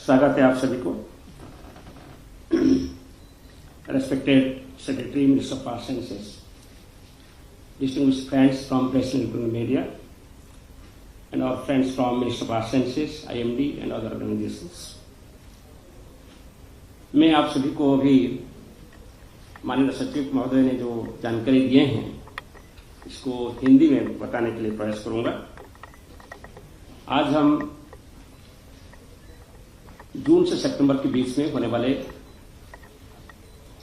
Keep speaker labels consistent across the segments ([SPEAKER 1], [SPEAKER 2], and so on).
[SPEAKER 1] स्वागत है आप सभी को। Respected Secretary, Minister of Arts and Sciences, distinguished friends from press and electronic media, and our friends from Minister of Arts and Sciences, IMD and other organizations. मैं आप सभी को अभी माननीय सचिव महोदय ने जो जानकारी दिए हैं इसको हिंदी में बताने के लिए प्रयास करूंगा। आज हम जून से सितंबर के बीच में होने वाले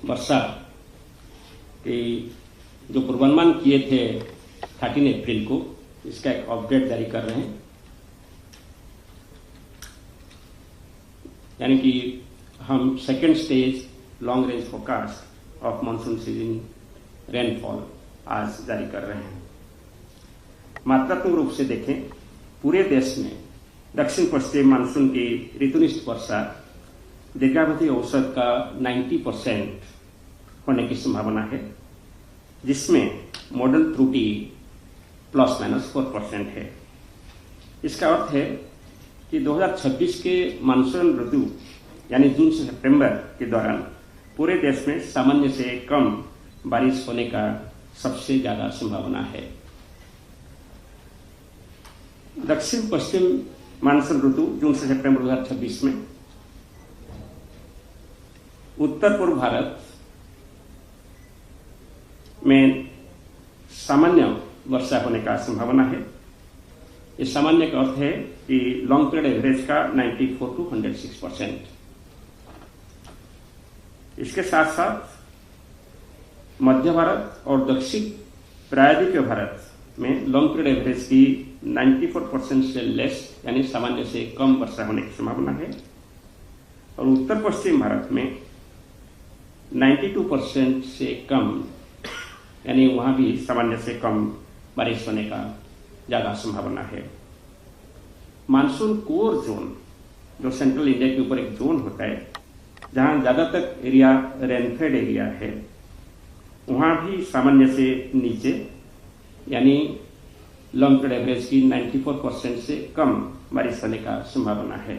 [SPEAKER 1] वर्षा के जो पूर्वानुमान किए थे 13 अप्रैल को, इसका एक अपडेट जारी कर रहे हैं। यानी कि हम second stage long range forecast of monsoon season rainfall आज जारी कर रहे हैं। मात्रात्मक रूप से देखें, पूरे देश में दक्षिण पश्चिम मानसून की ऋतुनिष्ठ वर्षा दीर्घावधि औसत का 90% होने की संभावना है, जिसमें मॉडल त्रुटि ±4% है। इसका अर्थ है कि 2026 के मानसून ऋतु यानी जून से सितंबर के दौरान पूरे देश में सामान्य से कम बारिश होने का सबसे ज्यादा संभावना है। दक्षिण पश्चिम मानसून ऋतु जून से सितंबर 2026 में उत्तर पूर्व भारत में सामान्य वर्षा होने का संभावना है। इस सामान्य का अर्थ है कि लॉन्ग पीरियड एवरेज का 94 to 106%। इसके साथ साथ मध्य भारत और दक्षिण प्रायद्वीपीय भारत में लॉन्ग पीरियड एवरेज की 94% से लेस यानी सामान्य से कम वर्षा होने की संभावना है, और उत्तर पश्चिम भारत में 92% से कम यानी वहां भी सामान्य से कम बारिश होने का ज्यादा संभावना है। मानसून कोर जोन जो सेंट्रल इंडिया के ऊपर एक जोन होता है जहां ज्यादातर एरिया रेनफेड एरिया है, वहां भी सामान्य से नीचे यानी लॉन्ग पीरियड एवरेज की 94% से कम बारिश होने का संभावना है।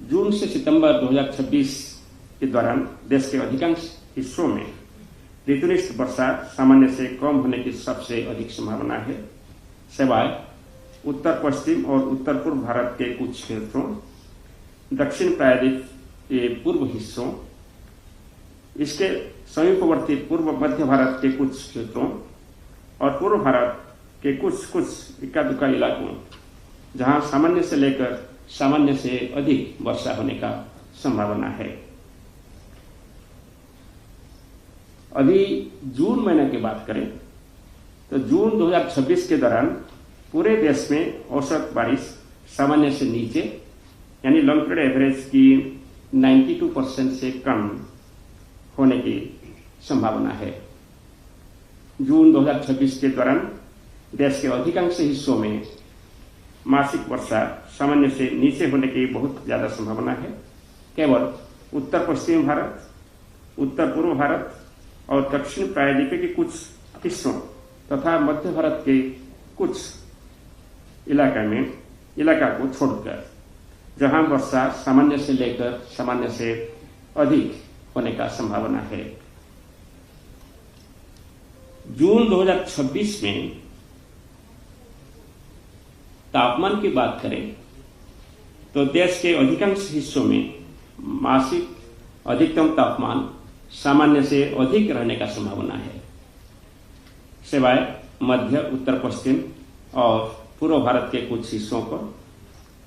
[SPEAKER 1] जून से सितंबर 2026 के दौरान देश के अधिकांश हिस्सों में ऋतुनिष्ठ वर्षा सामान्य से कम होने की सबसे अधिक संभावना है, सिवाय उत्तर पश्चिम और उत्तर पूर्व भारत के कुछ क्षेत्रों, दक्षिण प्रायद्वीप के पूर्व हिस्सों, इसके समीपवर्ती पूर्व मध्य भारत के कुछ क्षेत्रों और पूर्व भारत के कुछ इक्का दुक्का इलाकों जहां सामान्य से लेकर सामान्य से अधिक वर्षा होने का संभावना है। अभी जून महीने की बात करें तो जून 2026 के दौरान पूरे देश में औसत बारिश सामान्य से नीचे यानी लॉन्ग पीरियड एवरेज की 92% से कम होने की संभावना है। जून 2026 के दौरान देश के अधिकांश हिस्सों में मासिक वर्षा सामान्य से नीचे होने की बहुत ज्यादा संभावना है। केवल उत्तर पश्चिम भारत, उत्तर पूर्व भारत और दक्षिण प्रायद्वीप के कुछ हिस्सों तथा मध्य भारत के कुछ इलाका को छोड़कर जहां वर्षा सामान्य से लेकर सामान्य से अधिक होने का संभावना है। जून 2026 में तापमान की बात करें तो देश के अधिकांश हिस्सों में मासिक अधिकतम तापमान सामान्य से अधिक रहने का संभावना है, सिवाय मध्य, उत्तर पश्चिम और पूर्व भारत के कुछ हिस्सों पर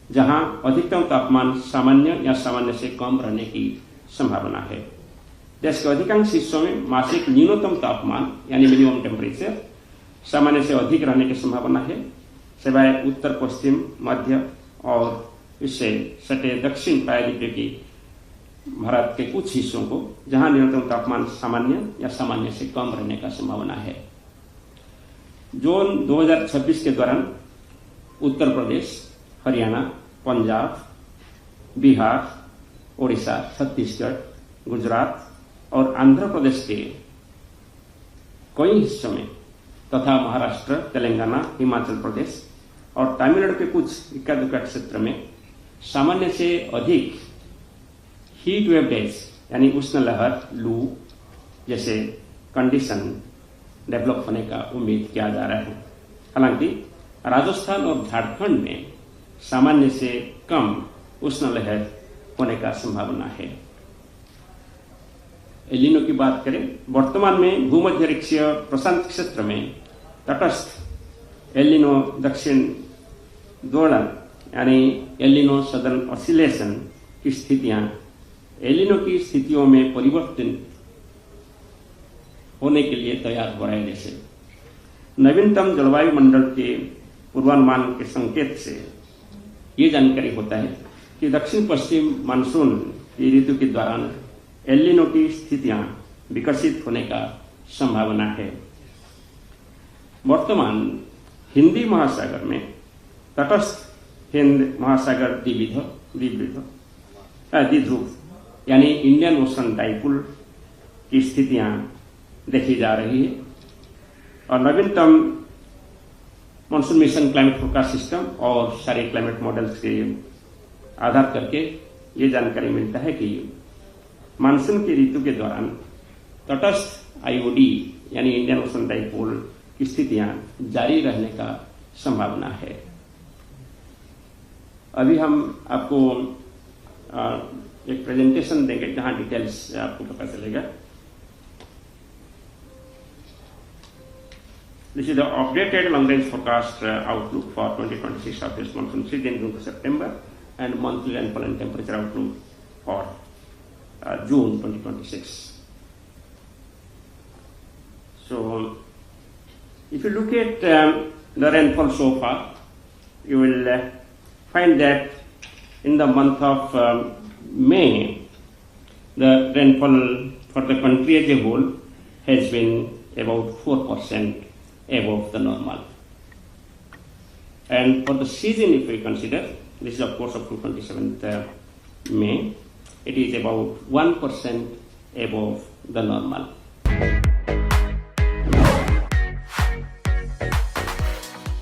[SPEAKER 1] जहां अधिकतम तापमान सामान्य या सामान्य से कम रहने की संभावना है। देश के अधिकांश हिस्सों में मासिक न्यूनतम तापमान यानी मिनिमम टेम्परेचर सामान्य से अधिक रहने की संभावना है, सिवाय उत्तर पश्चिम, मध्य और इससे सटे दक्षिण प्रायद्वीप की भारत के कुछ हिस्सों को जहां न्यूनतम तापमान सामान्य या सामान्य से कम रहने का संभावना है। जून 2026 के दौरान उत्तर प्रदेश, हरियाणा, पंजाब, बिहार, ओडिशा, छत्तीसगढ़, गुजरात और आंध्र प्रदेश के कई हिस्सों में तथा महाराष्ट्र, तेलंगाना, हिमाचल प्रदेश और तमिलनाडु के कुछ इक्का दुक्का क्षेत्र में सामान्य से अधिक हीट वेव डेज यानी उष्ण लहर, लू जैसे कंडीशन डेवलप होने का उम्मीद किया जा रहा है। हालांकि राजस्थान और झारखंड में सामान्य से कम उष्ण लहर होने का संभावना है। एलिनो की बात करें, वर्तमान में भूमध्य रेखीय प्रशांत क्षेत्र में तटस्थ एलिनो दक्षिण दोलन यानी एलिनो सदर्न ऑसिलेशन की स्थितियां एलिनो की स्थितियों में परिवर्तन होने के लिए तैयार हो रहे हैं। जैसे नवीनतम जलवायु मंडल के पूर्वानुमान के संकेत से ये जानकारी होता है कि दक्षिण पश्चिम मानसून की ऋतु के दौरान एलिनो की स्थितियां विकसित होने का संभावना है। वर्तमान हिंदी महासागर में तटस्थ हिंद महासागर द्विध्रुव यानी इंडियन ओशन डाइपोल की स्थितियां देखी जा रही है और नवीनतम monsoon mission climate forecast system और सारे क्लाइमेट मॉडल्स के आधार करके ये जानकारी मिलता है कि मानसून की ऋतु के दौरान तटस्थ आईओडी यानी इंडियन ओशन डाइपोल की स्थितियां जारी रहने का संभावना है। अभी हम आपको एक प्रेजेंटेशन देंगे जहां डिटेल्स आपको पता चलेगा। This is the updated long-range forecast outlook for 2026 southwest monsoon season June to September and monthly rainfall and temperature outlook for June 2026. So, if you look at the rainfall so far, you will find that in the month of May, the rainfall for the country as a whole has been about 4% above the normal. And for the season, if we consider, this is of course up to 27th May, it is about 1% above the normal.